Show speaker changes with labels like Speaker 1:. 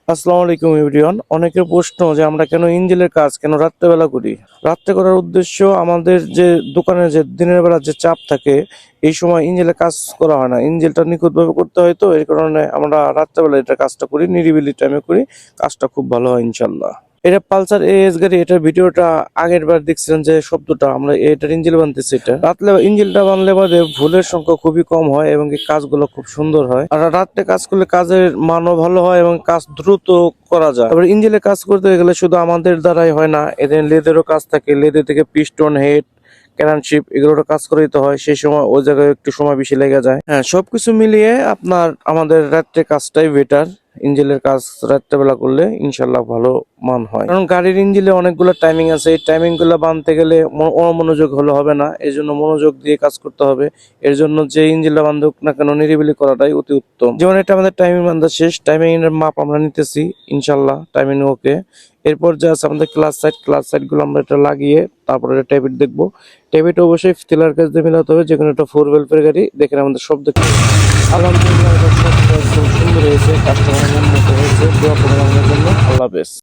Speaker 1: আসসালামু আলাইকুম এভরিওয়ান। অনেকের প্রশ্ন যে আমরা কেন ইঞ্জিনের কাজ কেন রাত্রেবেলা করি। রাত্রে করার উদ্দেশ্য আমাদের যে দোকানে যে দিনের বেলা যে চাপ থাকে এই সময় ইঞ্জিনের কাজ করা হয় না, ইঞ্জিনটা নিখুঁতভাবে করতে হয়, তো এই কারণে আমরা রাত্রেবেলা এটা কাজটা করি, নিরিবিলি টাইমে করি। কাজটা খুব ভালো হয় ইনশাল্লাহ। এটা পালসার এএস গাড়ি, এটার ভিডিওটা আগের বার দেখছিলেন যে শব্দটা আমরা এটার ইঞ্জিন বানতেছি। এটা রাত্রে ইঞ্জিনটা বানলে বাদে ভুলের সংখ্যা খুবই কম হয় এবং এই কাজগুলো খুব সুন্দর হয়। আর রাত্রে কাজ করলে কাজের মানও ভালো হয় এবং কাজ দ্রুত করা যায়। তারপরে ইঞ্জিনে কাজ করতে গেলে শুধু আমাদের দ্বারাই হয় না, এদের লেদেরও কাজ থাকে। লেদের থেকে পিস্টন, হেড, ক্যারানশিপ এগুলোর কাজ করে দিতে হয়, সেই সময় ওই জায়গায় একটু সময় বেশি লেগে যায়। হ্যাঁ, সবকিছু মিলিয়ে আমাদের রাত্রে কাজটাই বেটার। ইঞ্জিনের কাজ রাত্রেবেলা করলে ইনশাল্লাহ ভালো মান হয়, কারণ গাড়ির ইঞ্জিনে অনেকগুলো টাইমিং আছে। এই টাইমিং গুলো বানতে গেলে অমনোযোগ হলে হবে না, এই জন্য মনোযোগ দিয়ে কাজ করতে হবে। এর জন্য যে ইঞ্জিনটা বান্ধব না কেন নিরিবিলি করাটাই অতি উত্তম। যেমন এটা আমাদের টাইমিং বান্ধা শেষ, টাইমিং এর মাপ আমরা নিতেছি ইনশাল্লাহ, টাইমিং ওকে। এরপর যা আছে আমাদের ক্লাস সাইড গুলো আমরা এটা লাগিয়ে তারপরে ট্যাবিট দেখবো। ট্যাবিট অবশ্যই ফিলার কাজ দিয়ে মিলাতে হবে, যেখানে একটা 4 হুইলের গাড়ি। দেখেন আমাদের শব্দ আলহামদুলিল্লাহ, এটা খুব সুন্দর হয়েছে, কাস্টমারের মন মতো হয়েছে। দোয়া করবেন আমাদের জন্য। আল্লাহ হাফেজ।